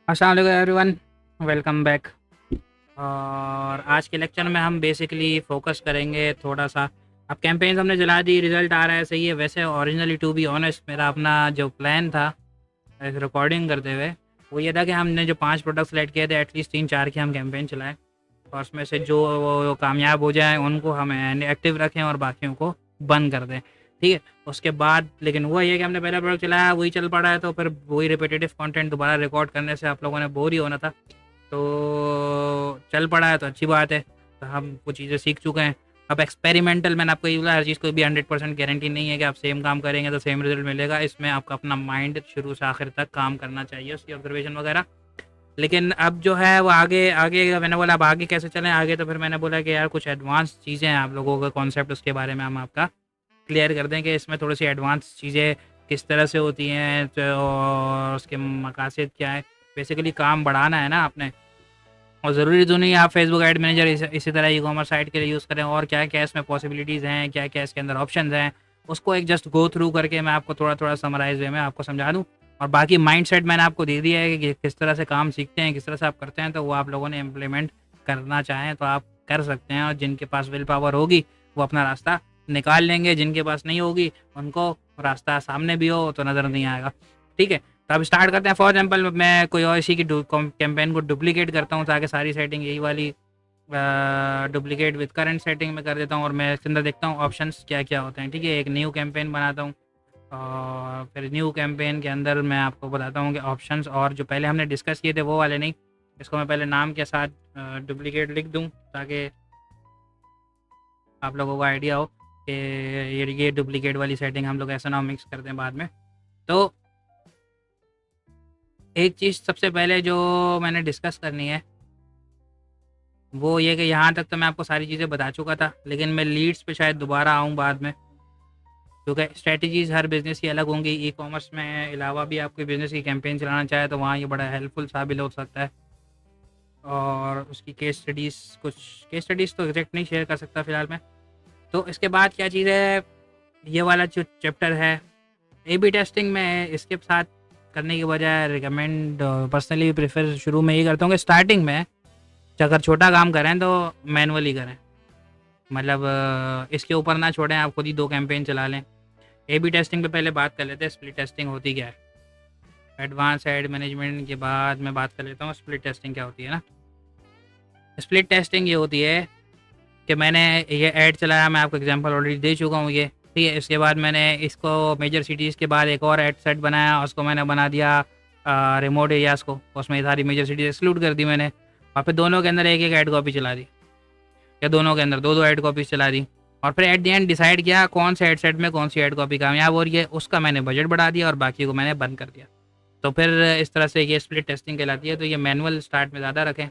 अस्सलाम वालेकुम everyone, welcome back. और आज के लेक्चर में हम बेसिकली फोकस करेंगे थोड़ा सा। अब कैंपेन्स हमने चला दी, रिजल्ट आ रहा है, सही है। वैसे ओरिजिनली टू बी ऑनेस्ट मेरा अपना जो प्लान था एक रिकॉर्डिंग करते हुए वो ये था कि हमने जो 5 प्रोडक्ट सेलेक्ट किए थे एटलीस्ट 3-4 की हम कैंपेन चलाएं और उसमें से जो वो कामयाब हो जाए उनको हम एक्टिव रखें और बाकियों को बंद कर दें। ठीक है, उसके बाद लेकिन हुआ ये कि हमने पहला प्रोडक्ट चलाया, वही चल पड़ा है, तो फिर वही रिपीटेटिव कंटेंट दोबारा रिकॉर्ड करने से आप लोगों ने बोर ही होना था। तो चल पड़ा है तो अच्छी बात है, तो हम कुछ चीज़ें सीख चुके हैं। अब एक्सपेरिमेंटल मैंने आपको ये बोला, हर चीज़ कोई भी 100% गारंटी नहीं है कि आप सेम काम करेंगे तो सेम रिजल्ट मिलेगा। इसमें आपका अपना माइंड शुरू से आखिर तक काम करना चाहिए, उसकी ऑब्जर्वेशन वगैरह। लेकिन अब जो है वो आगे आगे मैंने बोला अब आगे कैसे चलें आगे, तो फिर मैंने बोला कि यार कुछ एडवांस चीज़ें हैं आप लोगों का कॉन्सेप्ट, उसके बारे में हम आपका क्लियर कर दें कि इसमें थोड़ी सी एडवांस चीज़ें किस तरह से होती हैं, तो और उसके मकासद क्या है। बेसिकली काम बढ़ाना है ना आपने, और ज़रूरी तो नहीं आप फेसबुक एड मैनेजर इसी तरह ई कॉमर्स साइट के लिए यूज़ करें। और क्या क्या इसमें पॉसिबिलिटीज़ हैं, क्या क्या इसके अंदर ऑप्शन हैं, उसको एक जस्ट गो थ्रू करके मैं आपको थोड़ा थोड़ा समराइज वे में आपको समझा दूँ। और बाकी माइंडसेट मैंने आपको दे दिया है कि किस तरह से काम सीखते हैं, किस तरह से आप करते हैं, तो वो आप लोगों ने इम्प्लीमेंट करना चाहें तो आप कर सकते हैं। और जिनके पास विल पावर होगी वो अपना रास्ता निकाल लेंगे, जिनके पास नहीं होगी उनको रास्ता सामने भी हो तो नज़र नहीं आएगा। ठीक है, तो अब स्टार्ट करते हैं। फॉर एग्जाम्पल मैं कोई और इसी की कैंपेन को डुप्लीकेट करता हूँ ताकि सारी सेटिंग यही वाली डुप्लीकेट विद करंट सेटिंग में कर देता हूँ और मैं इसके अंदर देखता हूँ ऑप्शंस क्या क्या होते हैं। ठीक है, एक न्यू कैंपेन बनाता हूँ और फिर न्यू कैंपेन के अंदर मैं आपको बताता हूँ कि ऑप्शंस और जो पहले हमने डिस्कस किए थे वो वाले नहीं, इसको मैं पहले नाम के साथ डुप्लीकेट लिख दूँ ताकि आप लोगों को आइडिया हो कि ये डुप्लीकेट वाली सेटिंग हम लोग ऐसा ना मिक्स कर दें बाद में। तो एक चीज़ सबसे पहले जो मैंने डिस्कस करनी है वो ये कि यहाँ तक तो मैं आपको सारी चीज़ें बता चुका था, लेकिन मैं लीड्स पे शायद दोबारा आऊँ बाद में, क्योंकि स्ट्रेटजीज़ हर बिज़नेस की अलग होंगी। ई कॉमर्स में अलावा भी आप कोई बिज़नेस की कैंपेन चलाना चाहे तो वहाँ ये बड़ा हेल्पफुल साबित हो सकता है। और उसकी केस स्टडीज़, कुछ केस स्टडीज़ तो एग्जैक्ट नहीं शेयर कर सकता फ़िलहाल मैं। तो इसके बाद क्या चीज़ है, ये वाला जो चैप्टर है ए बी टेस्टिंग में, इसके साथ करने के बजाय रिकमेंड पर्सनली प्रेफर शुरू में ही करता हूँ कि स्टार्टिंग में अगर छोटा काम करें तो मैनुअली करें। मतलब इसके ऊपर ना छोड़ें, आप खुद ही 2 कैंपेन चला लें। ए बी टेस्टिंग पे पहले बात कर लेते हैं स्प्लिट टेस्टिंग होती क्या है। एडवांस एड मैनेजमेंट के बाद मैं बात कर लेता हूँ स्प्लिट टेस्टिंग क्या होती है ना। स्प्लिट टेस्टिंग ये होती है कि मैंने ये ऐड चलाया, मैं आपको एग्जांपल ऑलरेडी दे चुका हूँ ये। ठीक है, इसके बाद मैंने इसको मेजर सिटीज़ के बाद एक और ऐड सेट बनाया, उसको मैंने बना दिया रिमोट एरियाज़ को, उसमें सारी मेजर सिटीज़ एक्सक्लूड कर दी मैंने। और फिर दोनों के अंदर एक एक ऐड कॉपी चला दी, या दोनों के अंदर 2-2 ऐड कॉपीज़ चला दी। और फिर एट द एंड डिसाइड किया कौन से ऐड सेट में कौन सी ऐड कॉपी कामयाब हो रही है, उसका मैंने बजट बढ़ा दिया और बाकी को मैंने बंद कर दिया। तो फिर इस तरह से ये स्प्लिट टेस्टिंग कहलाती है। तो ये मैनुअल स्टार्ट में ज़्यादा रखें,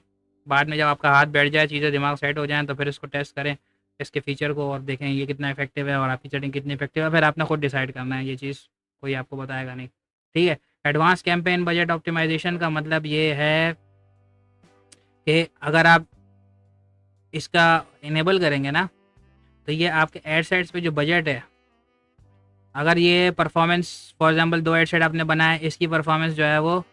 बाद में जब आपका हाथ बैठ जाए, चीज़ें दिमाग सेट हो जाएँ तो फिर इसको टेस्ट करें, इसके फीचर को, और देखें ये कितना इफेक्टिव है और आपकी सेटिंग कितनी इफेक्टिव है। फिर आपने खुद डिसाइड करना है, ये चीज़ कोई आपको बताएगा नहीं। ठीक है, एडवांस कैंपेन बजट ऑप्टिमाइजेशन का मतलब ये है कि अगर आप इसका इनेबल करेंगे ना, तो ये आपके एड सेट्स पे जो बजट है, अगर ये performance for example 2 ad set आपने बनाए, इसकी परफॉर्मेंस जो है वो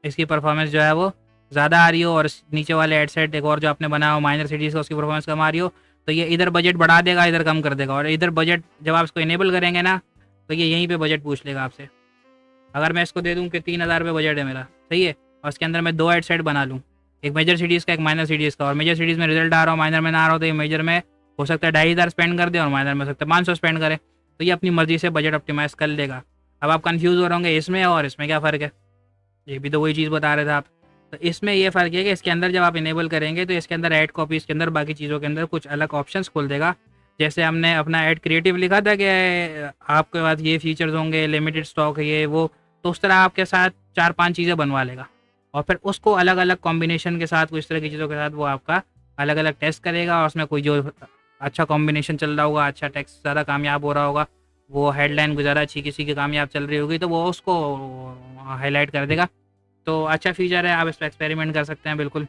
इसकी परफॉर्मेंस जो है वो ज़्यादा आ रही हो और नीचे वाले एड सेट एक और जो आपने बनाया हो माइनर सिटीज़ का, उसकी परफॉर्मेंस कम आ रही हो, तो ये इधर बजट बढ़ा देगा, इधर कम कर देगा। और इधर बजट जब आप इसको इनेबल करेंगे ना, तो ये यहीं पे बजट पूछ लेगा आपसे। अगर मैं इसको दे दूँ कि 3000 रुपये बजट है मेरा, सही है, और उसके अंदर मैं 2 एड सेट बना लूँ, एक मेजर सिटीज़ का एक माइनर सिटीज़ का, और मेजर सिटीज़ में रिजल्ट आ रहा हो, माइनर में ना आ रहा हो, तो ये मेजर में हो सकता है 2500 स्पेंड कर दे और माइनर में हो सकता है 500 स्पेंड करे। तो ये अपनी मर्जी से बजट ऑप्टिमाइज़ कर लेगा। अब आप कन्फ्यूज़ हो रहे होंगे इसमें और इसमें क्या फ़र्क है, ये भी तो वही चीज़ बता रहे थे आप। तो इसमें ये फ़र्क है कि इसके अंदर जब आप इनेबल करेंगे तो इसके अंदर ऐड कॉपीज़ के अंदर बाकी चीज़ों के अंदर कुछ अलग ऑप्शंस खोल देगा। जैसे हमने अपना ऐड क्रिएटिव लिखा था कि आपके पास ये फीचर्स होंगे, लिमिटेड स्टॉक है ये वो, तो उस तरह आपके साथ 4-5 चीज़ें बनवा लेगा और फिर उसको अलग अलग कॉम्बिनेशन के साथ, कुछ तरह की चीज़ों के साथ वो आपका अलग अलग टेस्ट करेगा। और उसमें कोई जो अच्छा कॉम्बिनेशन चल रहा होगा, अच्छा टेक्स्ट ज़्यादा कामयाब हो रहा होगा, वो हेडलाइन ज़्यादा अच्छी किसी की कामयाब चल रही होगी, तो वो उसको हाईलाइट कर देगा। तो अच्छा फ़ीचर है, आप इस पर एक्सपेरिमेंट कर सकते हैं बिल्कुल।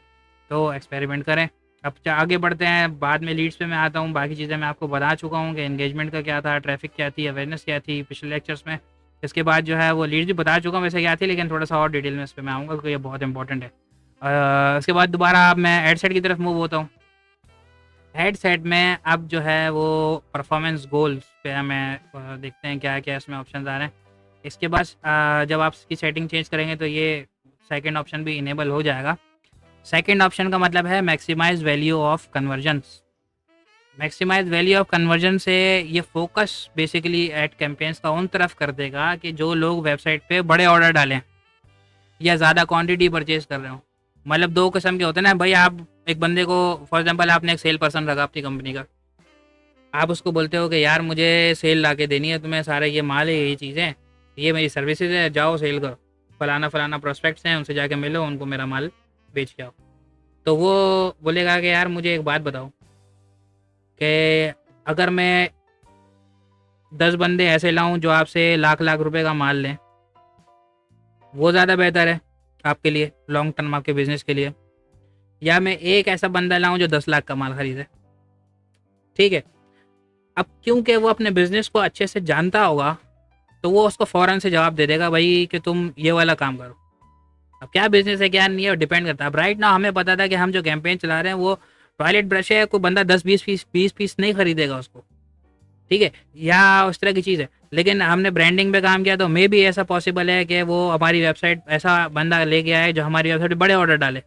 तो एक्सपेरिमेंट करें। अब आगे बढ़ते हैं, बाद में लीड्स पे मैं आता हूँ। बाकी चीज़ें मैं आपको बता चुका हूँ कि एंगेजमेंट का क्या था, ट्रैफिक क्या थी, अवेयरनेस क्या थी पिछले लेक्चर्स में। इसके बाद जो है वो लीड भी बता चुका हूँ वैसे क्या थी, लेकिन थोड़ा सा और डिटेल में इस पर मैं आऊँगा क्योंकि ये बहुत इंपॉर्टेंट है। इसके बाद दोबारा अब मैं एड सेट की तरफ मूव होता हूँ। एड सेट में अब जो है वो परफॉर्मेंस गोल्स पे हमें देखते हैं क्या क्या इसमें ऑप्शन आ रहे हैं। इसके बाद जब आप इसकी सेटिंग चेंज करेंगे तो ये सेकंड ऑप्शन भी इनेबल हो जाएगा। सेकंड ऑप्शन का मतलब है maximize value of conversions. Maximize value of conversion से ये फोकस बेसिकली एड कैंपेन्स का उन तरफ कर देगा कि जो लोग वेबसाइट पे बड़े ऑर्डर डालें या ज़्यादा क्वांटिटी परचेज कर रहे हो। मतलब दो किस्म के होते हैं ना भाई, आप एक बंदे को फॉर एग्जांपल आपने एक सेल पर्सन रखा अपनी कंपनी का, आप उसको बोलते हो कि यार मुझे सेल ला के देनी है, तुम्हें सारा ये माल है, ये चीज़ें, ये मेरी सर्विसेज है, जाओ सेल करो, फलाना फलाना प्रोस्पेक्ट्स हैं, उनसे जाके मिलो, उनको मेरा माल बेच के आओ। तो वो बोलेगा कि यार मुझे एक बात बताओ कि अगर मैं 10 बंदे ऐसे लाऊं जो आपसे लाख लाख रुपए का माल लें, वो ज़्यादा बेहतर है आपके लिए लॉन्ग टर्म आपके बिजनेस के लिए, या मैं एक ऐसा बंदा लाऊं जो 10 लाख का माल खरीदे। ठीक है, अब क्योंकि वो अपने बिजनेस को अच्छे से जानता होगा तो वो उसको फ़ौरन से जवाब दे देगा भाई कि तुम ये वाला काम करो। अब क्या बिजनेस है क्या नहीं है डिपेंड करता है। अब राइट ना हमें पता था कि हम जो कैंपेन चला रहे हैं वो टॉयलेट ब्रश है, कोई बंदा 10-20 पीस नहीं खरीदेगा उसको, ठीक है, या उस तरह की चीज़ है। लेकिन हमने ब्रांडिंग पे काम किया तो मे भी ऐसा पॉसिबल है कि वो हमारी वेबसाइट ऐसा बंदा लेके आए जो हमारी वेबसाइट पर बड़े ऑर्डर डाले।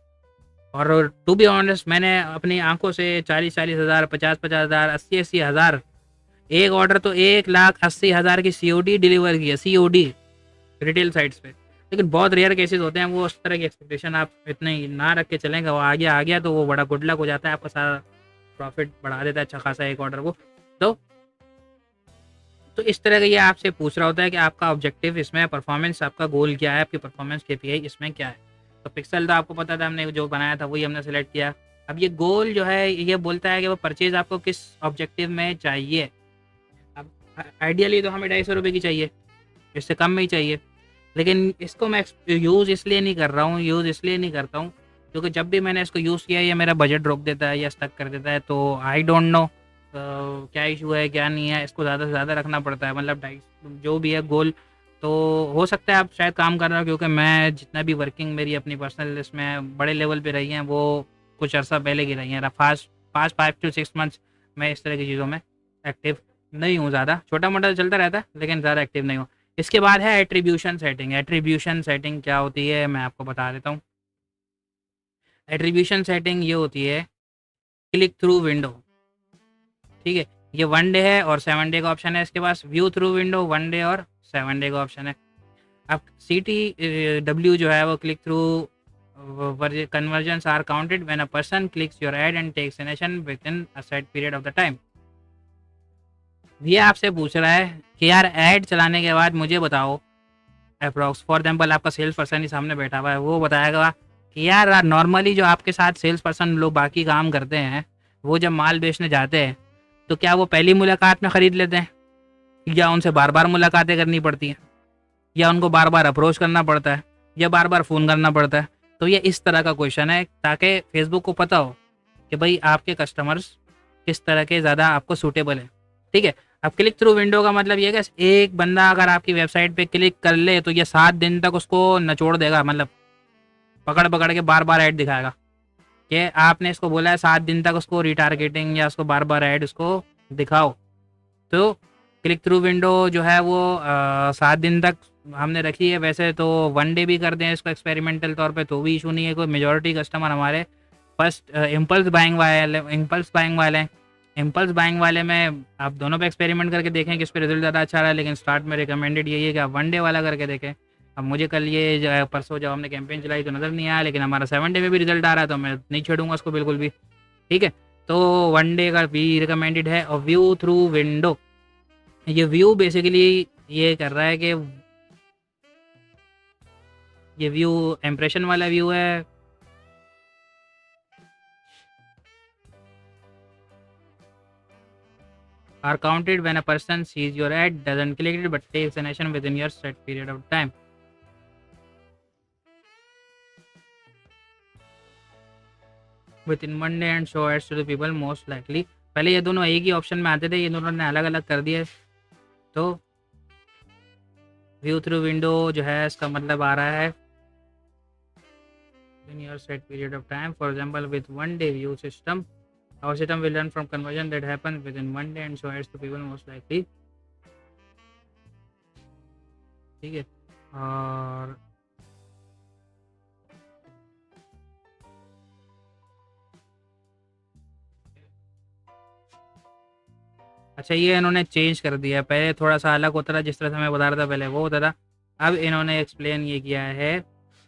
और टू बी ऑनेस्ट मैंने अपनी आंखों से 40-40 हज़ार, 50-50 हज़ार, 80-80 हज़ार, एक ऑर्डर तो 1,80,000 की COD डिलीवर की है, COD रिटेल साइट्स पे। लेकिन बहुत रेयर केसेस होते हैं, वो उस तरह की एक्सपेक्टेशन आप इतने ना रख के चलेंगे, वो आ गया तो वो बड़ा गुड लक हो जाता है, आपका सारा प्रॉफिट बढ़ा देता है अच्छा खासा एक ऑर्डर को। तो इस तरह का ये आपसे पूछ रहा होता है कि आपका ऑब्जेक्टिव इसमें परफॉर्मेंस, आपका गोल क्या है, आपकी परफॉर्मेंस KPI इसमें क्या है। तो पिक्सल तो आपको पता था, हमने जो बनाया था वही हमने सेलेक्ट किया। अब ये गोल जो है ये बोलता है कि वो परचेज आपको किस ऑब्जेक्टिव में चाहिए। अब आइडियली तो हमें 250 रुपये की चाहिए, इससे कम में ही चाहिए, लेकिन इसको मैं यूज़ इसलिए नहीं कर रहा हूँ, यूज़ इसलिए नहीं करता हूँ क्योंकि जब भी मैंने इसको यूज़ किया ये मेरा बजट रोक देता है या स्टक कर देता है। तो आई डोंट नो क्या इशू है क्या नहीं है, इसको ज़्यादा से ज़्यादा रखना पड़ता है, मतलब 250 जो भी है गोल। तो हो सकता है आप शायद काम कर रहे हो, क्योंकि मैं जितना भी वर्किंग मेरी अपनी पर्सनल इसमें बड़े लेवल पे रही हैं वो कुछ अर्सा पहले की रही हैं। पास्ट 5 to 6 मंथ्स मैं इस तरह की चीज़ों में एक्टिव नहीं हूँ, ज़्यादा छोटा मोटा चलता रहता है लेकिन ज़्यादा एक्टिव नहीं हूँ। इसके बाद है एट्रीब्यूशन सेटिंग। एट्रीब्यूशन सेटिंग क्या होती है मैं आपको बता देता हूँ। एट्रीब्यूशन सेटिंग ये होती है क्लिक थ्रू विंडो, ठीक है, ये 1 डे है और 7 डे का ऑप्शन है इसके पास। व्यू थ्रू विंडो 1 डे और 7 डे का ऑप्शन है। अब CTW जो है वो click through conversions are counted when a person clicks your ad and takes an action within a set period of the time. ये आपसे पूछ रहा है कि यार ऐड चलाने के बाद मुझे बताओ अप्रॉक्स, फॉर एग्जाम्पल आपका सेल्स पर्सन ही सामने बैठा हुआ है, वो बताएगा कि यार नॉर्मली जो आपके साथ सेल्स पर्सन लोग बाकी काम करते हैं वो जब माल बेचने जाते हैं तो क्या वो पहली मुलाकात में ख़रीद लेते हैं, या उनसे बार बार मुलाकातें करनी पड़ती हैं, या उनको बार बार अप्रोच करना पड़ता है, या बार बार फ़ोन करना पड़ता है। तो ये इस तरह का क्वेश्चन है ताकि फेसबुक को पता हो कि भाई आपके कस्टमर्स किस तरह के ज़्यादा आपको सूटेबल है, ठीक है। अब क्लिक थ्रू विंडो का मतलब ये है कि एक बंदा अगर आपकी वेबसाइट पे क्लिक कर ले तो ये 7 दिन तक उसको नचोड़ देगा, मतलब पकड़ पकड़ के बार बार ऐड दिखाएगा कि आपने इसको बोला है 7 दिन तक उसको रिटारगेटिंग या उसको बार बार ऐड उसको दिखाओ। तो क्लिक थ्रू विंडो जो है वो 7 दिन तक हमने रखी है। वैसे तो 1 डे भी कर दें इसको एक्सपेरिमेंटल तौर पे तो भी इशू नहीं है, कोई मेजॉरिटी कस्टमर हमारे फर्स्ट इम्पल्स बाइंग वाले हैं। इम्पल्स बाइंग वाले में आप दोनों पे एक्सपेरिमेंट करके देखें किस पे रिजल्ट ज़्यादा अच्छा रहा है, लेकिन स्टार्ट में रिकमेंडेड यही है कि आप 1 डे वाला करके देखें। अब मुझे कल ये परसों जब हमने कैंपेन चलाई तो नज़र नहीं आया, लेकिन हमारा 7 डे में भी रिजल्ट आ रहा है तो मैं नहीं छोड़ूंगा उसको बिल्कुल भी, ठीक है। तो 1 डे का भी रिकमेंडेड है। और व्यू थ्रू विंडो, ये व्यू बेसिकली ये कर रहा है कि ये व्यू इम्प्रेशन वाला व्यू है। Are counted when a person sees your ad, doesn't click it but takes an action within your set period of time. Within 1 day and show ads to the people most likely. पहले ये दोनों एक ही option में आते थे, ये दोनों ने अलग अलग कर दिए। तो व्यू थ्रू विंडो जो है इसका मतलब आ रहा है in your set period of time. For example, with 1 day view system, our system will learn from conversion that happens within 1 day and show it to people most likely. ठीक है। और अच्छा, ये इन्होंने चेंज कर दिया। पहले थोड़ा सा अलग होता था, जिस तरह से मैं बता रहा था पहले वो होता था। अब इन्होंने एक्सप्लेन ये किया है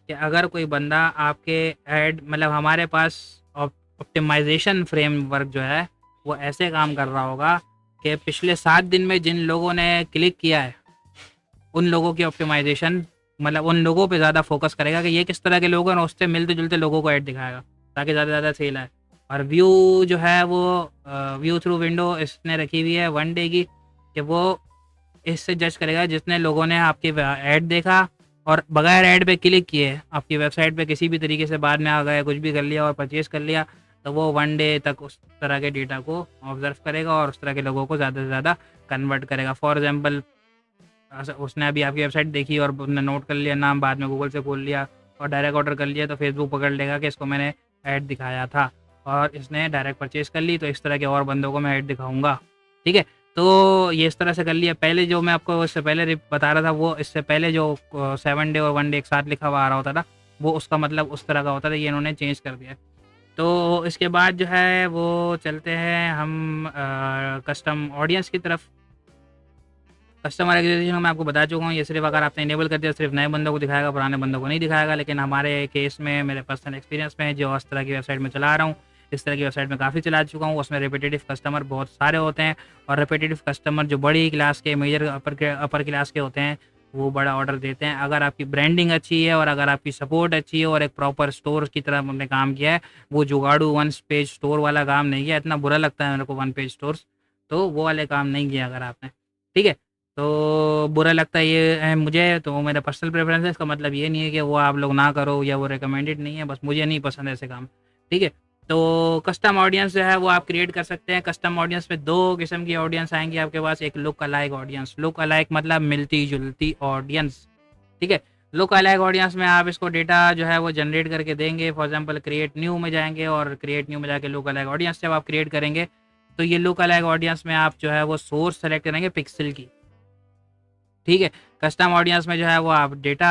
कि अगर कोई बंदा आपके ऐड मतलब हमारे पास ऑप्टिमाइजेशन फ्रेमवर्क जो है वो ऐसे काम कर रहा होगा कि पिछले 7 दिन में जिन लोगों ने क्लिक किया है उन लोगों की ऑप्टिमाइजेशन मतलब उन लोगों पे ज़्यादा फोकस करेगा कि ये किस तरह के लोग हैं, और उससे मिलते जुलते लोगों को ऐड दिखाएगा ताकि ज़्यादा से ज़्यादा सेल आए। और व्यू जो है वो व्यू थ्रू विंडो इसने रखी हुई है 1 डे की, कि वो इससे जज करेगा जितने लोगों ने आपकी ऐड देखा और बगैर ऐड पे क्लिक किए आपकी वेबसाइट पे किसी भी तरीके से बाद में आ गए, कुछ भी कर लिया और परचेज़ कर लिया, तो वो 1 डे तक उस तरह के डेटा को ऑब्जर्व करेगा और उस तरह के लोगों को ज़्यादा से ज़्यादा कन्वर्ट करेगा। फॉर एग्जांपल उसने अभी आपकी वेबसाइट देखी और उसने नोट कर लिया नाम, बाद में गूगल से खोल लिया और डायरेक्ट ऑर्डर कर लिया, तो फेसबुक पकड़ लेगा कि इसको मैंने ऐड दिखाया था और इसने डायरेक्ट परचेज़ कर ली, तो इस तरह के और बंदों को मैं ऐड दिखाऊंगा। ठीक है, तो ये इस तरह से कर लिया। पहले जो मैं आपको इससे पहले बता रहा था वो इससे पहले जो 7 डे और 1 डे एक साथ लिखा हुआ आ रहा होता था वो उसका मतलब उस तरह का होता था, ये इन्होंने चेंज कर दिया। तो इसके बाद जो है वो चलते हैं हम कस्टम ऑडियंस की तरफ। कस्टमर एक्विजिशन मैं आपको बता चुका हूँ, ये सिर्फ अगर आपने इनेबल कर दिया सिर्फ नए बंदों को दिखाएगा, पुराने बंदों को नहीं दिखाएगा। लेकिन हमारे केस में मेरे पर्सनल एक्सपीरियंस में जो इस तरह की वेबसाइट में चला रहा हूँ, इस तरह की वेबसाइट में काफ़ी चला चुका हूँ, उसमें रिपीटेटिव कस्टमर बहुत सारे होते हैं। और रिपीटेटिव कस्टमर जो बड़ी क्लास के मेजर अपर क्लास के होते हैं वो बड़ा ऑर्डर देते हैं। अगर आपकी ब्रांडिंग अच्छी है और अगर आपकी सपोर्ट अच्छी है और एक प्रॉपर स्टोर की तरह हमने काम किया है, वो जुगाड़ू 1 पेज स्टोर वाला काम नहीं किया। इतना बुरा लगता है मेरे को 1 पेज स्टोर्स, तो वो वाले काम नहीं किया अगर आपने। ठीक है, तो बुरा लगता है ये मुझे, तो मेरा पर्सनल प्रेफरेंस है। इसका मतलब ये नहीं है कि वो आप लोग ना करो या वो रिकमेंडेड नहीं है, बस मुझे नहीं पसंद ऐसे काम। ठीक है, तो कस्टम ऑडियंस जो है वो आप क्रिएट कर सकते हैं। कस्टम ऑडियंस में 2 किस्म की ऑडियंस आएंगी आपके पास। एक look alike audience, look alike मतलब मिलती जुलती ऑडियंस। ठीक है, लुक अलाइक ऑडियंस में आप इसको डेटा जो है वो जनरेट करके देंगे। फॉर एग्जांपल क्रिएट न्यू में जाएंगे और क्रिएट न्यू में जाके लुक अलाइक ऑडियंस जब आप क्रिएट करेंगे तो ये लुक अलाइक ऑडियंस में आप जो है वो सोर्स सेलेक्ट करेंगे पिक्सल की। ठीक है, कस्टम ऑडियंस में जो है वो आप डेटा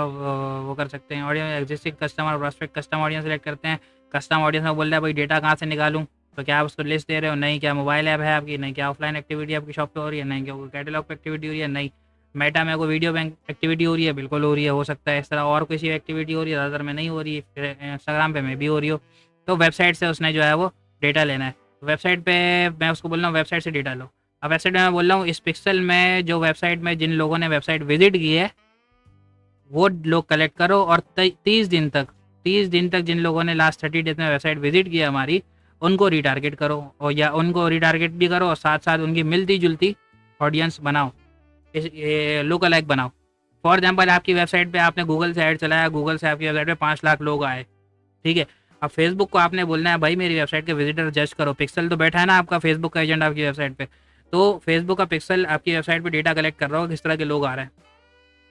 वो कर सकते हैं। Audience existing customer prospect custom audience select करते हैं। कस्टम ऑडियंस में बोल रहा है भाई डेटा कहाँ से निकालूं, तो क्या आप उसको लिस्ट दे रहे हो? नहीं। क्या मोबाइल ऐप है आपकी? नहीं। क्या ऑफलाइन एक्टिविटी आपकी शॉप पे हो रही है? नहीं। क्या कैटलॉग पे एक्टिविटी हो रही है? नहीं। मेटा में कोई वीडियो बैंक एक्टिविटी हो रही है? बिल्कुल हो रही है। हो सकता है इस तरह और किसी एक्टिविटी हो रही है, ज़्यादातर में नहीं हो रही है, इंस्टाग्राम पे में भी हो रही हो। तो वेबसाइट से उसने जो है वो डेटा लेना है। वेबसाइट पे मैं उसको बोल रहा हूँ वेबसाइट से डेटा लो। अब वेबसाइट में मैं बोल रहा हूँ इस पिक्सल में जो वेबसाइट में जिन लोगों ने वेबसाइट विजिट की है वो लोग कलेक्ट करो और 30 दिन तक जिन लोगों ने लास्ट 30 डेज में वेबसाइट विजिट किया हमारी उनको रिटारगेट करो, और या उनको रिटारगेट भी करो और साथ साथ उनकी मिलती जुलती ऑडियंस बनाओ, इस लुक अलाइक बनाओ। फॉर एग्जाम्पल आपकी वेबसाइट पे आपने गूगल से ऐड चलाया, गूगल से आपकी वेबसाइट पे 5 लाख लोग आए। ठीक है, अब फेसबुक को आपने बोलना है भाई मेरी वेबसाइट के विजिटर जज करो। पिक्सल तो बैठा है ना आपका फेसबुक का एजेंट आपकी वेबसाइट पे, तो फेसबुक का पिक्सल आपकी वेबसाइट पे डेटा कलेक्ट कर रहा हो किस तरह के लोग आ रहे हैं।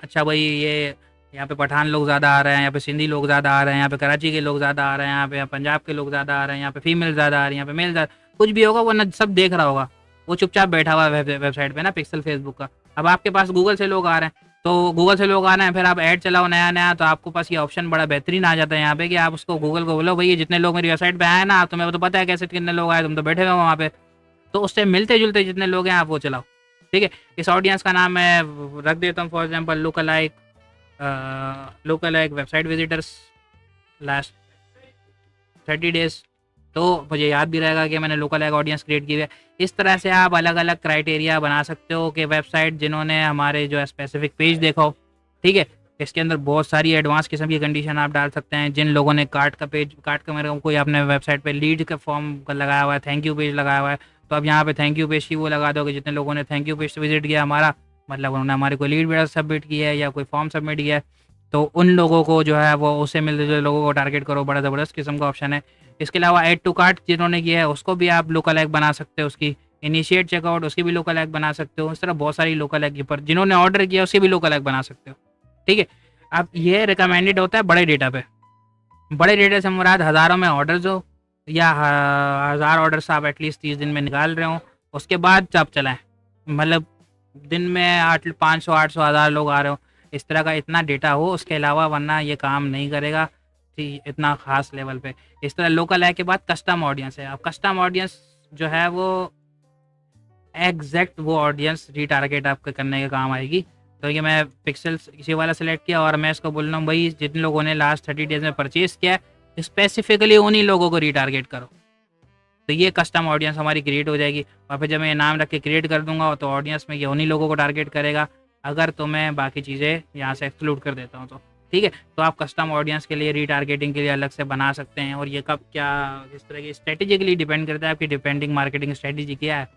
अच्छा भाई ये यहाँ पे पठान लोग ज़्यादा आ रहे हैं, यहाँ पे सिंधी लोग ज़्यादा आ रहे हैं, यहाँ पे कराची के लोग ज़्यादा आ रहे हैं, यहाँ पे पंजाब के लोग ज़्यादा आ रहे हैं, यहाँ पे फीमेल ज़्यादा आ रही है, यहाँ पे मेल ज़्यादा, कुछ भी होगा वो ना सब देख रहा होगा। वो चुपचाप बैठा हुआ है वेबसाइट पे ना पिक्सल फेसबुक का। अब आपके पास गूगल से लोग आ रहे हैं, तो गूगल से लोग आ रहे हैं, फिर आप ऐड चलाओ नया नया, तो आपको पास ये ऑप्शन बड़ा बेहतरीन आ जाता है यहाँ पे कि आप उसको गूगल को बोलो भाई ये जितने लोग मेरी वेबसाइट पे आए ना, तुम्हें तो पता है कैसे कितने लोग आए, तुम तो बैठे हुए हो वहाँ पे, तो उससे मिलते जुलते जितने लोग हैं आप वो चलाओ। ठीक है, इस ऑडियंस का नाम मैं रख देता हूँ for example look alike website visitors last 30 days. तो मुझे याद भी रहेगा कि मैंने लुक अलाइक ऑडियंस क्रिएट की है। इस तरह से आप अलग अलग क्राइटेरिया बना सकते हो कि वेबसाइट जिन्होंने हमारे जो स्पेसिफिक पेज देखा हो। ठीक है, इसके अंदर बहुत सारी एडवांस किस्म की कंडीशन आप डाल सकते हैं। जिन लोगों ने कार्ट का मेरे को कोई आपने वेबसाइट पे लीड का फॉर्म लगाया हुआ है, थैंक यू पेज लगाया हुआ है, तो अब यहाँ पे थैंक यू पेज की वो लगा दो कि जितने लोगों ने थैंक यू पेज विजिट किया हमारा, मतलब उन्होंने हमारे कोई लीड वगैरह सबमिट किया है या कोई फॉर्म सबमिट किया है, तो उन लोगों को जो है वो उससे मिलते जुलते लोगों को टारगेट करो। बड़ा ज़बरदस्त किस्म का ऑप्शन है। इसके अलावा ऐड टू कार्ट जिन्होंने किया है उसको भी आप लुक अलाइक बना सकते हो उसकी इनिशिएट चेकआउट उसकी भी लोकल ऐप बना सकते हो। इस तरह बहुत सारी लोकल ऐप पर जिन्होंने ऑर्डर किया उसकी भी लोकल ऐप बना सकते हो। ठीक है, अब ये रिकमेंडेड होता है बड़े डेटा पे। बड़े डेटा से मुराद हज़ारों में ऑर्डर्स हो या 1000 ऑर्डर्स आप एटलीस्ट 30 दिन में निकाल रहे हो, उसके बाद आप चलाएं। मतलब दिन में 500 800 1000 लोग आ रहे हो, इस तरह का इतना डेटा हो, उसके अलावा वरना ये काम नहीं करेगा इतना ख़ास लेवल पे। इस तरह लोकल है के बाद कस्टम ऑडियंस है। अब कस्टम ऑडियंस जो है वो एग्जैक्ट वो ऑडियंस रीटारगेट आपके करने के काम आएगी। तो ये मैं पिक्सल्स किसी वाला सेलेक्ट किया और मैं इसको बोल रहा हूँ भाई जिन लोगों ने लास्ट 30 डेज में परचेज किया है स्पेसिफिकली उन्हीं लोगों को रीटारगेट करो। तो ये कस्टम ऑडियंस हमारी क्रिएट हो जाएगी और फिर जब मैं ये नाम रख के क्रिएट कर दूंगा तो ऑडियंस में ये उन्हीं लोगों को टारगेट करेगा। अगर तो मैं बाकी चीज़ें यहाँ से एक्सक्लूड कर देता हूँ तो ठीक है। तो आप कस्टम ऑडियंस के लिए रीटारगेटिंग के लिए अलग से बना सकते हैं और ये कब क्या इस तरह की स्ट्रेटेजिकली डिपेंड करता है आपकी डिपेंडिंग मार्केटिंग स्ट्रेटेजी क्या है।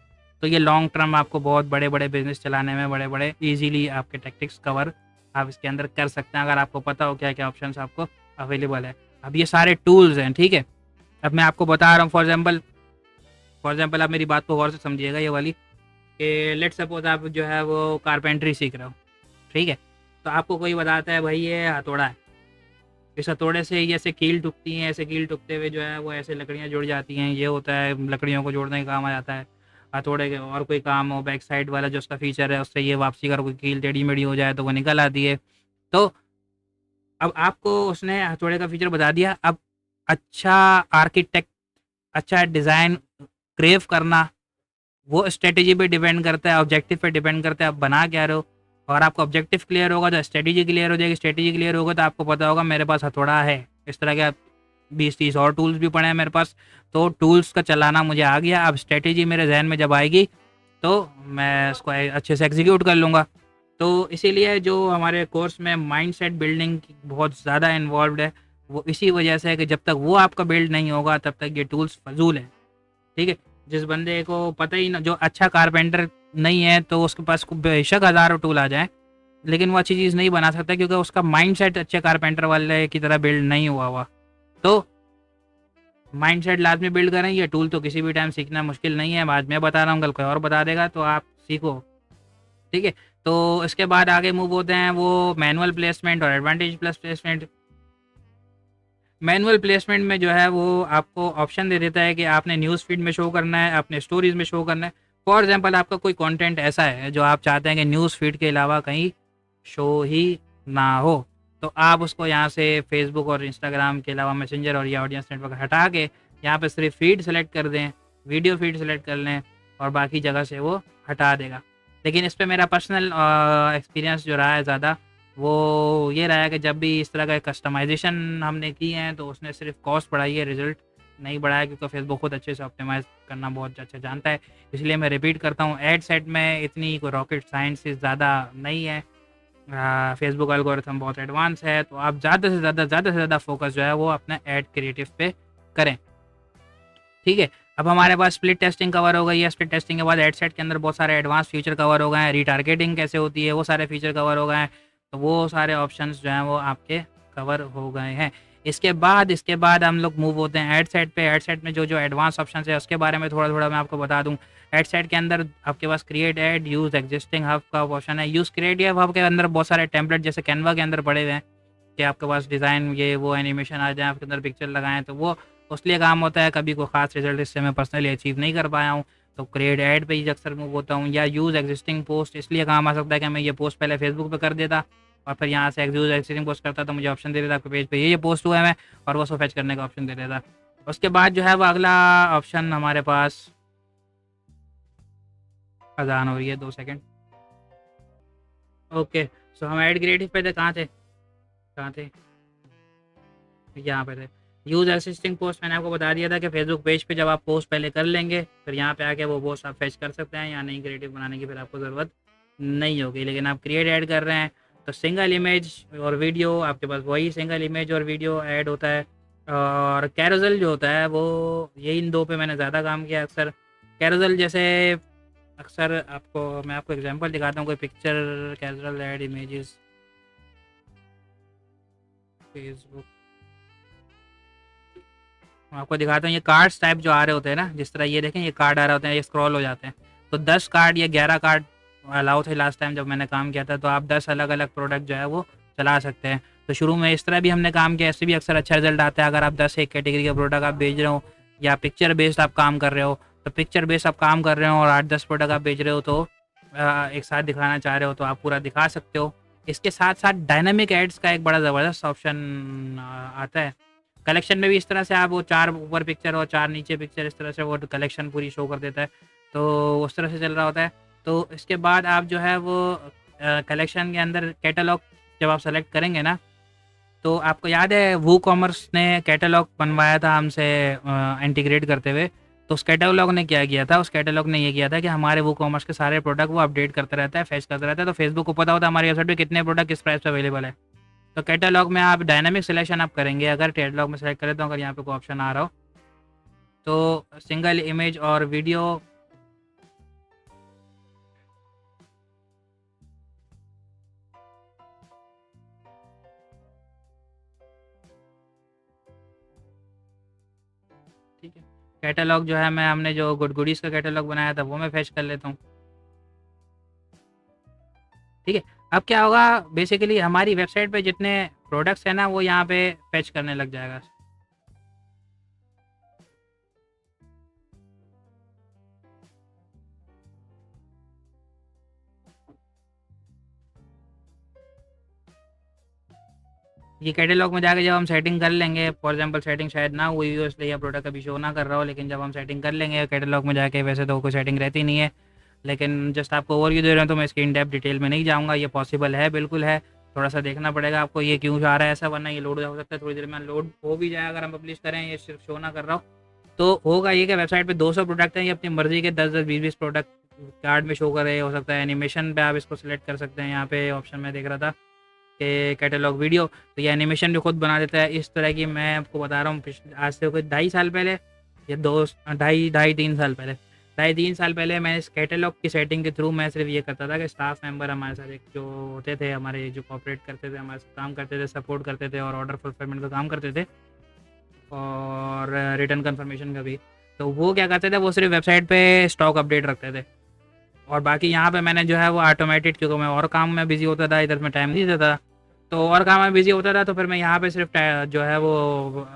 तो ये लॉन्ग टर्म आपको बहुत बड़े बड़े बिजनेस चलाने में बड़े बड़े ईजिली आपके टैक्टिक्स कवर आप इसके अंदर कर सकते हैं अगर आपको पता हो क्या क्या ऑप्शन आपको अवेलेबल है। अब ये सारे टूल्स हैं ठीक है। अब मैं आपको बता रहा हूँ फॉर एग्जाम्पल आप मेरी बात को गौर से समझिएगा ये वाली कि लेट सपोज आप जो है वो कारपेंट्री सीख रहे हो ठीक है। तो आपको कोई बताता है भाई ये हथौड़ा है, इस हथौड़े से ये ऐसे कील टूटती हैं, ऐसे कील टूटते हुए जो है वो ऐसे लकड़ियाँ जुड़ जाती हैं, ये होता है लकड़ियों को जोड़ने का काम आ जाता है हथौड़े के। और कोई काम हो बैक साइड वाला जो उसका फीचर है उससे ये वापसी कर कोई कील टेढ़ी मेढ़ी हो जाए तो वो निकल आती है। तो अब आपको उसने हथौड़े का फीचर बता दिया। अब अच्छा आर्किटेक्ट अच्छा डिज़ाइन क्रेव करना वो स्ट्रेटेजी पे डिपेंड करता है, ऑब्जेक्टिव पे डिपेंड करता है आप बना क्या रहे हो। और आपका ऑब्जेक्टिव क्लियर होगा तो स्ट्रेटेजी क्लियर हो जाएगी, स्ट्रेटेजी क्लियर होगा तो आपको पता होगा मेरे पास हथौड़ा है। इस तरह के 20-30 और टूल्स भी पड़े हैं मेरे पास, तो टूल्स का चलाना मुझे आ गया। अब स्ट्रेटेजी मेरे जहन में जब आएगी तो मैं उसको अच्छे से एग्जीक्यूट कर लूँगा। तो इसीलिए जो हमारे कोर्स में माइंडसेट बिल्डिंग बहुत ज़्यादा इन्वॉल्व है वो इसी वजह से है कि जब तक वो आपका बिल्ड नहीं होगा तब तक ये टूल्स फजूल हैं। ठीक है, जिस बंदे को पता ही ना जो अच्छा कारपेंटर नहीं है तो उसके पास बेशक हज़ारों टूल आ जाए लेकिन वो अच्छी चीज़ नहीं बना सकता क्योंकि उसका माइंडसेट अच्छे कारपेंटर वाले की तरह बिल्ड नहीं हुआ। तो माइंडसेट लाजमी बिल्ड करें। ये टूल तो किसी भी टाइम सीखना मुश्किल नहीं है, आज मैं बता रहा हूँ कल कोई और बता देगा तो आप सीखो ठीक है। तो इसके बाद आगे मूव होते हैं वो मैनुअल प्लेसमेंट और advantage plus placement. Manual placement में जो है वो आपको ऑप्शन दे देता है कि आपने न्यूज़ फीड में शो करना है, अपने स्टोरीज में शो करना है। फॉर एग्जांपल आपका कोई कंटेंट ऐसा है जो आप चाहते हैं कि न्यूज़ फीड के अलावा कहीं शो ही ना हो, तो आप उसको यहाँ से फेसबुक और इंस्टाग्राम के अलावा मैसेंजर और ये ऑडियंस नेटवर्क हटा के यहाँ पे सिर्फ फीड सेलेक्ट कर दें, वीडियो फीड सेलेक्ट कर लें और बाकी जगह से वो हटा देगा। लेकिन इस पर मेरा पर्सनल एक्सपीरियंस जो रहा है ज़्यादा वो ये रहा है कि जब भी इस तरह का कस्टमाइजेशन हमने की है तो उसने सिर्फ कॉस्ट बढ़ाई है, रिजल्ट नहीं बढ़ाया क्योंकि फेसबुक खुद अच्छे से ऑप्टिमाइज़ करना बहुत अच्छा जानता है। इसलिए मैं रिपीट करता हूँ एड सेट में इतनी कोई रॉकेट साइंस ज़्यादा नहीं है। फेसबुक एल्गोरिथम बहुत एडवांस है तो आप ज़्यादा से ज़्यादा फोकस जो है वो अपना एड क्रिएटिव पे करें। ठीक है, अब हमारे पास स्प्लिट टेस्टिंग कवर हो गई है। स्प्लिट टेस्टिंग के बाद एड सेट के अंदर बहुत सारे एडवांस फीचर कवर हो गए हैं, रीटारगेटिंग कैसे होती है वो सारे फीचर कवर हो गए हैं। तो वो सारे ऑप्शंस जो हैं वो आपके कवर हो गए हैं। इसके बाद हम लोग मूव होते हैं एड सेट पे। एड सेट में जो जो एडवांस ऑप्शन है उसके बारे में थोड़ा थोड़ा मैं आपको बता दूं। एड सेट के अंदर आपके पास create add, use existing hub का ऑप्शन है। यूज़ क्रिएट हब के अंदर बहुत सारे टेम्पलेट जैसे कैनवा के अंदर पड़े हुए हैं कि आपके पास डिज़ाइन ये वो एनिमेशन आ जाए आपके अंदर पिक्चर लगाएं तो वो उस लिए काम होता है। कभी कोई ख़ास रिजल्ट इससे मैं पर्सनली अचीव नहीं कर पाया हूँ तो क्रिएट ऐड पे ही अक्सर मूव होता हूँ। या यूज़ एग्जिस्टिंग पोस्ट इसलिए काम आ सकता है कि मैं ये पोस्ट पहले फेसबुक पे कर देता और फिर यहाँ से यूज़ एग्जिस्टिंग पोस्ट करता तो मुझे ऑप्शन दे देता आपके पेज पे ये पोस्ट हुआ है मैं और वो उसको फैच करने का ऑप्शन दे देता। उसके बाद जो है वो अगला ऑप्शन हमारे पास अजान हो रही है 2 सेकेंड। ओके, सो हम ऐड क्रिएटिव पे थे, कहाँ थे यहाँ पे थे। यूज़ असिस्टिंग पोस्ट मैंने आपको बता दिया था कि फेसबुक पेज पे जब आप पोस्ट पहले कर लेंगे फिर यहाँ पे आके वो पोस्ट आप फेच कर सकते हैं या नहीं क्रिएटिव बनाने की फिर आपको ज़रूरत नहीं होगी। लेकिन आप क्रिएट ऐड कर रहे हैं तो सिंगल इमेज और वीडियो आपके पास वही सिंगल इमेज और वीडियो ऐड होता है। और कैरोजल जो होता है वो यही इन दो पे मैंने ज़्यादा काम किया अक्सर। कैरोजल जैसे अक्सर आपको मैं आपको एग्जांपल दिखाता हूँ कोई picture carousel add images Facebook आपको दिखाता हूँ, ये कार्ड्स टाइप जो आ रहे होते हैं ना, जिस तरह ये देखें ये कार्ड आ रहे होते हैं, ये स्क्रॉल हो जाते हैं। तो 10 कार्ड या 11 कार्ड अलाउ थे लास्ट टाइम जब मैंने काम किया था, तो आप 10 अलग अलग प्रोडक्ट जो है वो चला सकते हैं। तो शुरू में इस तरह भी हमने काम किया, ऐसे भी अक्सर अच्छा रिजल्ट आता है। अगर आप 10 एक कैटेगरी का प्रोडक्ट आप बेच रहे हो, या पिक्चर बेस्ड आप काम कर रहे हो, तो पिक्चर बेस्ड आप काम कर रहे हो और 8-10 प्रोडक्ट आप बेच रहे हो, तो एक साथ दिखाना चाह रहे हो तो आप पूरा दिखा सकते हो। इसके साथ साथ डायनामिक एड्स का एक बड़ा ज़बरदस्त ऑप्शन आता है। कलेक्शन में भी इस तरह से आप वो 4 ऊपर पिक्चर और 4 नीचे पिक्चर, इस तरह से वो कलेक्शन पूरी शो कर देता है। तो उस तरह से चल रहा होता है। तो इसके बाद आप जो है वो कलेक्शन के अंदर कैटलॉग जब आप सेलेक्ट करेंगे ना, तो आपको याद है वो कॉमर्स ने कैटलॉग बनवाया था हमसे इंटीग्रेट करते हुए। तो उस कैटलॉग ने क्या किया था, उस कैटलॉग ने ये किया था कि हमारे वो कॉमर्स के सारे प्रोडक्ट वो अपडेट करता रहता है, फेच करता रहता है। तो फेसबुक को पता होता है हमारी वेबसाइट पे कितने प्रोडक्ट किस प्राइस पे अवेलेबल है। तो कैटलॉग में आप डायनामिक सिलेक्शन आप करेंगे, अगर कैटलॉग में सेलेक्ट करें तो अगर यहाँ पे कोई ऑप्शन आ रहा हो तो सिंगल इमेज और वीडियो, ठीक है। कैटलॉग जो है मैं हमने जो गुड गुडीज़ का कैटलॉग बनाया था वो मैं फेच कर लेता हूँ, ठीक है। अब क्या होगा, बेसिकली हमारी वेबसाइट पे जितने प्रोडक्ट्स हैं ना वो यहाँ पे फेच करने लग जाएगा। ये कैटलॉग में जाके जब हम सेटिंग कर लेंगे, फॉर एग्जांपल सेटिंग शायद ना हुई हो इसलिए यह प्रोडक्ट अभी शो ना कर रहा हो, लेकिन जब हम सेटिंग कर लेंगे कैटलॉग में जाके, वैसे तो कोई सेटिंग रहती नहीं है, लेकिन जस्ट आपको ओवरव्यू दे रहे हैं तो मैं इसकी इन डेप्थ डिटेल में नहीं जाऊँगा। ये पॉसिबल है, बिल्कुल है। थोड़ा सा देखना पड़ेगा आपको ये क्यों आ रहा है ऐसा, वरना ये लोड हो सकता है थोड़ी देर में लोड हो भी जाए अगर हम पब्लिश करें, ये सिर्फ शो ना कर रहा हो। तो होगा ये कि वेबसाइट पे 200 प्रोडक्ट हैं, ये अपनी मर्जी के 10-10 20-20 प्रोडक्ट कार्ड में शो कर रहे हो सकता है। एनिमेशन पे आप इसको सिलेक्ट कर सकते हैं, यहाँ पे ऑप्शन में देख रहा था कि कैटलॉग वीडियो, तो ये एनिमेशन भी खुद बना देता है इस तरह की। मैं आपको बता रहा हूँ आज से कोई 2.5 साल पहले या 2 ढाई 3 साल पहले, 2.5-3 साल पहले मैं इस कैटलॉग की सेटिंग के थ्रू मैं सिर्फ ये करता था कि स्टाफ मेंबर हमारे साथ एक जो होते थे, हमारे जो कॉपरेट करते थे, हमारे साथ काम करते थे, सपोर्ट करते थे और ऑर्डर फुलफिलमेंट का काम करते थे, और रिटर्न कंफर्मेशन का भी। तो वो क्या करते थे, वो सिर्फ वेबसाइट पे स्टॉक अपडेट रखते थे, और बाकी यहाँ पे मैंने जो है वो ऑटोमेटेड, क्योंकि मैं और काम में बिजी होता था, इधर में टाइम नहीं देता था, तो और काम में बिजी होता था, तो फिर मैं यहाँ पे सिर्फ जो है वो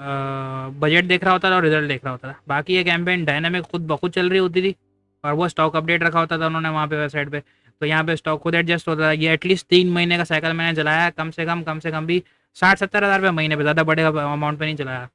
बजट देख रहा होता था और रिजल्ट देख रहा होता था। बाकी ये कैंपेन डायनामिक खुद ब खुद चल रही होती थी, और वो स्टॉक अपडेट रखा होता था उन्होंने वहाँ पे वेबसाइट पे, तो यहाँ पे स्टॉक खुद एडजस्ट होता था। ये एटलीस्ट 3 महीने का साइकिल मैंने चलाया, कम से कम भी 60-70 हज़ार रुपये महीने पे, ज़्यादा बड़े अमाउंट पे नहीं चलाया।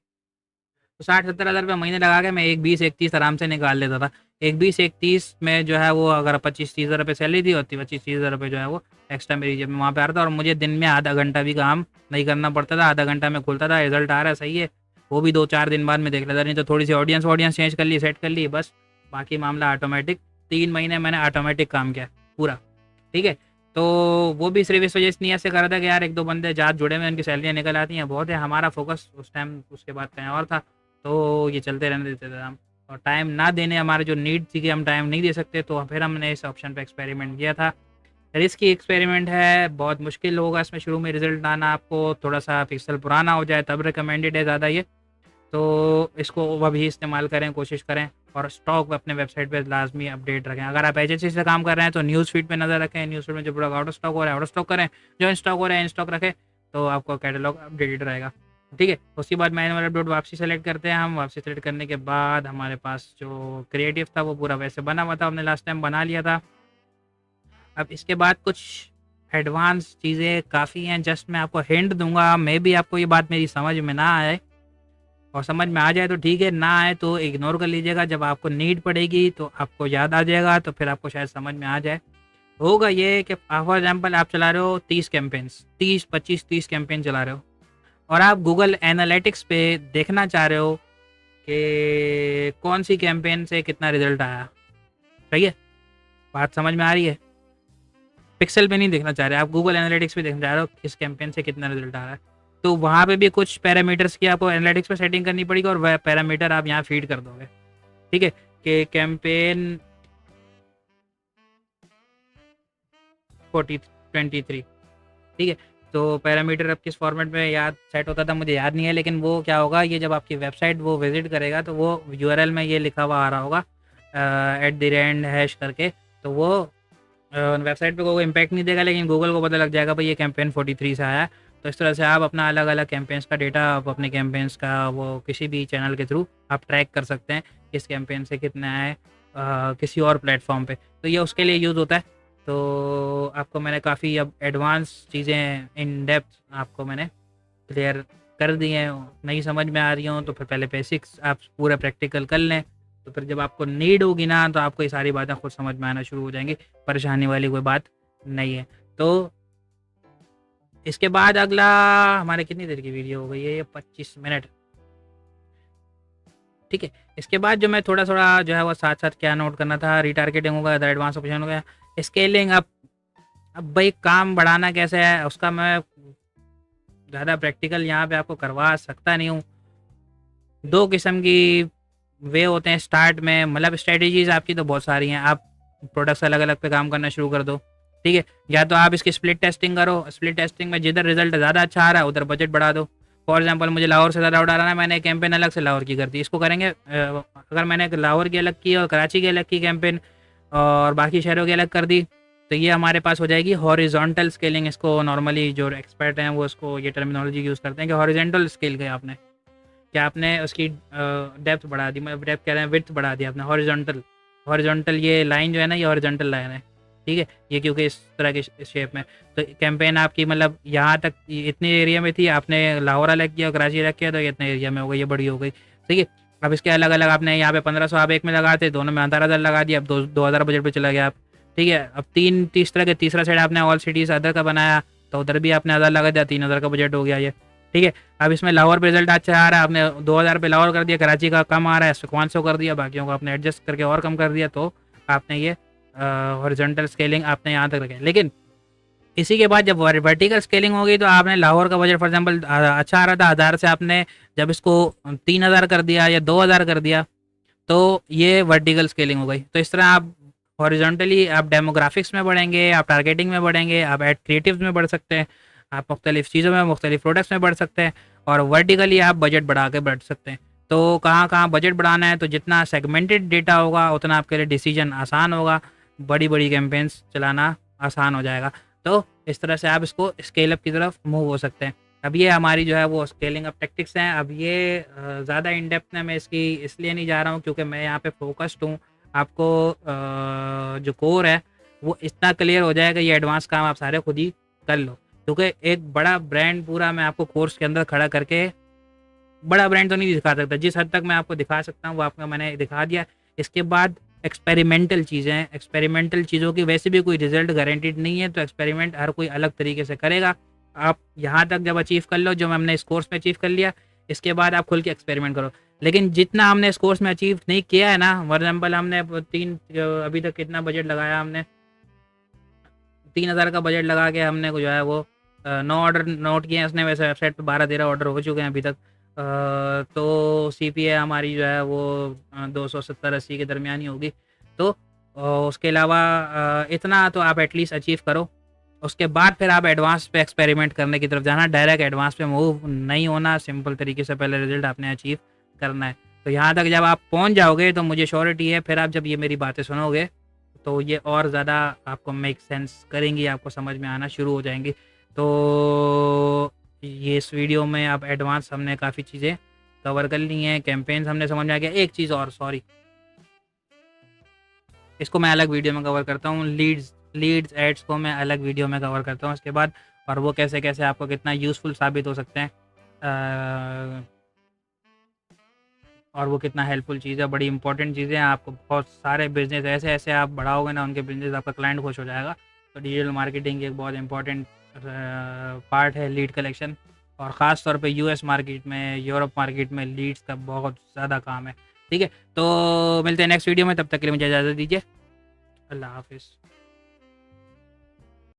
तो 60-70 हज़ार रुपये महीने लगा के मैं एक 20-31 आराम से निकाल लेता था। एक 20-31 में जो है वो अगर 25-30 हज़ार रुपये सैलरी थी होती, 25-30 हज़ार रुपये जो है वो एक्स्ट्रा मेरी जेब में वहाँ पे आ रहा था, और मुझे दिन में आधा घंटा भी काम नहीं करना पड़ता था। आधा घंटा में खुलता था, रिजल्ट आ रहा है सही है, वो भी 2-4 दिन बाद में देख लेता, नहीं तो थोड़ी सी ऑडियंस वॉडियंस चेंज कर ली, सेट कर ली, बस बाकी मामला ऑटोमेटिक। 3 महीने मैंने ऑटोमेटिक काम किया पूरा, ठीक है। तो वो भी सिर्फ इस वजह से नहीं ऐसे कर रहा था कि यार एक दो बंदे ज़्यादा जुड़े हुए उनकी सैलरियाँ निकल आती हैं, बहुत है। हमारा फोकस उस टाइम उसके बाद कहीं और था, तो ये चलते रहने देते थे हम, और टाइम ना देने हमारे जो नीड थी कि हम टाइम नहीं दे सकते, तो फिर हमने इस ऑप्शन पे एक्सपेरिमेंट किया था। रिस्की एक्सपेरिमेंट है, बहुत मुश्किल होगा इसमें शुरू में रिजल्ट आना, आपको थोड़ा सा पिक्सल पुराना हो जाए तब रिकमेंडेड है ज़्यादा ये। तो इसको वह भी इस्तेमाल करें, कोशिश करें, और स्टॉक अपने वेबसाइट पे लाजमी अपडेट रखें। अगर आप एजेंसी से काम कर रहे हैं तो न्यूज़ फीड पे नज़र रखें, न्यूज़ फीड में जो प्रोडक्ट आउट ऑफ स्टॉक हो रहा है आउट ऑफ स्टॉक करें, जो इन स्टॉक हो रहा है इन स्टॉक रखें, तो आपको कैटलॉग अपडेटेड रहेगा, ठीक है। उसके बाद मैनुअल अपलोड वापसी सेलेक्ट करते हैं हम। वापसी सेलेक्ट करने के बाद हमारे पास जो क्रिएटिव था वो पूरा वैसे बना हुआ था, हमने लास्ट टाइम बना लिया था। अब इसके बाद कुछ एडवांस चीज़ें काफ़ी हैं, जस्ट मैं आपको हिंट दूंगा, मे बी आपको ये बात मेरी समझ में ना आए, और समझ में आ जाए तो ठीक है, ना आए तो इग्नोर कर लीजिएगा। जब आपको नीड पड़ेगी तो आपको याद आ जाएगा, तो फिर आपको शायद समझ में आ जाए। होगा ये कि फॉर एग्जाम्पल आप चला रहे हो 30 कैंपेन्स, 30-25-30 कैंपेन चला रहे हो, और आप गूगल एनालिटिक्स पे देखना चाह रहे हो कि कौन सी कैंपेन से कितना रिजल्ट आया, सही है, बात समझ में आ रही है। पिक्सल पे नहीं देखना चाह रहे, आप गूगल एनालिटिक्स पे देखना चाह रहे हो किस कैंपेन से कितना रिजल्ट आ रहा है, तो वहाँ पे भी कुछ पैरामीटर्स की आपको एनालिटिक्स पे सेटिंग करनी पड़ेगी, और वह पैरामीटर आप यहाँ फीड कर दोगे, ठीक है, कि कैंपेन 4023, ठीक है, तो पैरामीटर अब किस फॉर्मेट में याद सेट होता था मुझे याद नहीं है, लेकिन वो क्या होगा, ये जब आपकी वेबसाइट वो विजिट करेगा तो वो यूआरएल में ये लिखा हुआ आ रहा होगा @ करके, तो वो वेबसाइट पे कोई इम्पैक्ट नहीं देगा, लेकिन गूगल को पता लग जाएगा भाई ये कैंपेन 43 से आया है। तो इस तरह से आप अपना अलग अलग कैंपेन्स का डेटा, आप अपने कैंपेन्स का वो किसी भी चैनल के थ्रू आप ट्रैक कर सकते हैं किस कैंपेन से कितना है किसी और प्लेटफॉर्म पे, तो ये उसके लिए यूज़ होता है। तो आपको मैंने काफ़ी अब एडवांस चीज़ें इन डेप्थ आपको मैंने क्लियर कर दी हैं, नहीं समझ में आ रही हों तो फिर पहले बेसिक्स आप पूरा प्रैक्टिकल कर लें, तो फिर जब आपको नीड होगी ना तो आपको ये सारी बातें खुद समझ में आना शुरू हो जाएंगी, परेशानी वाली कोई बात नहीं है। तो इसके बाद अगला हमारे कितनी देर की वीडियो हो गई है, ये 25 मिनट, ठीक है। इसके बाद जो मैं थोड़ा थोड़ा जो है वो साथ साथ क्या नोट करना था, रिटारगेटिंग हो गया, एडवांस ऑप्शन हो गया, स्केलिंग। अब भाई काम बढ़ाना कैसे है उसका मैं ज़्यादा प्रैक्टिकल यहाँ पे आपको करवा सकता नहीं हूँ। दो किस्म की वे होते हैं स्टार्ट में, मतलब स्ट्रेटजीज आपकी तो बहुत सारी हैं, आप प्रोडक्ट्स अलग अलग पे काम करना शुरू कर दो, ठीक है। या तो आप इसकी स्प्लिट टेस्टिंग करो, स्प्लिट टेस्टिंग में जिधर रिजल्ट ज़्यादा अच्छा आ रहा है उधर बजट बढ़ा दो। फॉर एग्जांपल मुझे लाहौर से ज़्यादा ऑर्डर आ रहा है, मैंने कैंपेन अलग से लाहौर की कर दी, इसको करेंगे अगर मैंने लाहौर की अलग की और कराची की अलग की कैंपेन और बाकी शहरों की अलग कर दी, तो ये हमारे पास हो जाएगी हॉरिजॉन्टल स्केलिंग। इसको नॉर्मली जो एक्सपर्ट हैं वो इसको ये टर्मिनोलॉजी यूज़ करते हैं कि हॉरिजॉन्टल स्केल गए आपने, क्या आपने उसकी डेप्थ बढ़ा दी, मतलब डेप्थ कह रहे हैं विड्थ बढ़ा दी आपने, हॉरिजॉन्टल। हॉरिजॉन्टल ये लाइन जो है ना ये हॉरिजॉन्टल लाइन है, ठीक है, ये क्योंकि इस तरह की शेप में। तो कैंपेन आपकी मतलब यहाँ तक इतने एरिया में थी, आपने लाहौर अलग किया और कराची अलग किया तो ये इतने एरिया में हो गई, ये बड़ी हो गई, ठीक है। अब इसके अलग अलग आपने यहाँ पे 1500 आप एक में लगाते, दोनों में 18,000 लगा दिया, अब 2000 बजट पे चला गया आप, ठीक है। अब तीस तरह के तीसरा साइड आपने ऑल सिटीज़ अदर का बनाया, तो उधर भी आपने 1000 लगा दिया, 3000 का बजट हो गया ये, ठीक है। अब इसमें लाहौर पे रिजल्ट अच्छा आ रहा है, आपने 2000 पे लाहौर कर दिया, कराची का कम आ रहा है 500 कर दिया, बाकियों को आपने एडजस्ट करके और कम कर दिया, तो आपने ये हॉरिजॉन्टल स्केलिंग आपने यहाँ तक रखा। लेकिन इसी के बाद जब वर्टिकल स्केलिंग होगी तो आपने लाहौर का बजट फॉर एग्जाम्पल अच्छा आ रहा था 1000 से, आपने जब इसको 3000 कर दिया या 2000 कर दिया, तो ये वर्टिकल स्केलिंग हो गई। तो इस तरह आप हॉरिजॉन्टली आप डेमोग्राफिक्स में बढ़ेंगे, आप टारगेटिंग में बढ़ेंगे, आप एड क्रिएटिव्स में बढ़ सकते हैं, आप मुख्तलिफ चीज़ों में मुख्तलिफ प्रोडक्ट्स में बढ़ सकते हैं, और वर्टिकली आप बजट बढ़ा के बढ़ सकते हैं। तो कहाँ कहाँ बजट बढ़ाना है, तो जितना सेगमेंटेड डेटा होगा उतना आपके लिए डिसीजन आसान होगा, बड़ी बड़ी कैंपेन्स चलाना आसान हो जाएगा। तो इस तरह से आप इसको स्केल अप की तरफ मूव हो सकते हैं। अब ये हमारी जो है वो स्केलिंग अप टेक्टिक्स हैं। अब ये ज़्यादा इन डेप्थ में मैं इसकी इसलिए नहीं जा रहा हूँ क्योंकि मैं यहाँ पे फोकस्ड हूँ, आपको जो कोर है वो इतना क्लियर हो जाएगा, ये एडवांस काम आप सारे खुद ही कर लो, क्योंकि एक बड़ा ब्रांड पूरा मैं आपको कोर्स के अंदर खड़ा करके, बड़ा ब्रांड तो नहीं दिखा सकता, जिस हद तक मैं आपको दिखा सकता हूँ वो आपको मैंने दिखा दिया। इसके बाद एक्सपेरिमेंटल चीज़ें हैं, एक्सपेरिमेंटल चीज़ों की वैसे भी कोई रिजल्ट गारंटीड नहीं है, तो एक्सपेरिमेंट हर कोई अलग तरीके से करेगा। आप यहाँ तक जब अचीव कर लो जो हमने इस कोर्स में अचीव कर लिया, इसके बाद आप खुल के एक्सपेरिमेंट करो। लेकिन जितना हमने इस कोर्स में अचीव नहीं किया है ना, फॉर एग्जाम्पल हमने अभी तक कितना बजट लगाया, हमने 3000 का बजट लगा के हमने जो है वो 9 ऑर्डर नोट किए हैं उसने, वैसे वेबसाइट पे 12-13 ऑर्डर हो चुके हैं अभी तक। तो CPA हमारी जो है वो 270-80 के दरमियान ही होगी। तो उसके अलावा इतना तो आप एटलीस्ट अचीव करो, उसके बाद फिर आप एडवांस पे एक्सपेरिमेंट करने की तरफ जाना, डायरेक्ट एडवांस पे मूव नहीं होना, सिंपल तरीके से पहले रिजल्ट आपने अचीव करना है। तो यहाँ तक जब आप पहुँच जाओगे तो मुझे श्योरिटी है फिर आप जब ये मेरी बातें सुनोगे तो ये और ज़्यादा आपको मेक सेंस करेंगी, आपको समझ में आना शुरू हो जाएंगी। तो ये इस वीडियो में आप एडवांस हमने काफ़ी चीज़ें कवर कर ली हैं, कैंपेन्स हमने समझ में आ गया। एक चीज़ और, सॉरी, इसको मैं अलग वीडियो में कवर करता हूँ, लीड्स एड्स को मैं अलग वीडियो में कवर करता हूँ इसके बाद, और वो कैसे कैसे आपको कितना यूज़फुल साबित हो सकते हैं और वो कितना हेल्पफुल चीज़ है, बड़ी इंपॉर्टेंट चीज़ें हैं। आपको बहुत सारे बिजनेस ऐसे ऐसे आप बढ़ाओगे ना, उनके बिजनेस आपका क्लाइंट खुश हो जाएगा। तो डिजिटल मार्केटिंग एक बहुत इंपॉर्टेंट पार्ट है लीड कलेक्शन, और ख़ास तौर पे US मार्केट में, यूरोप मार्केट में लीड्स का बहुत ज़्यादा काम है, ठीक है। तो मिलते हैं नेक्स्ट वीडियो में, तब तक के लिए मुझे इजाज़त दीजिए, अल्लाह हाफिज़।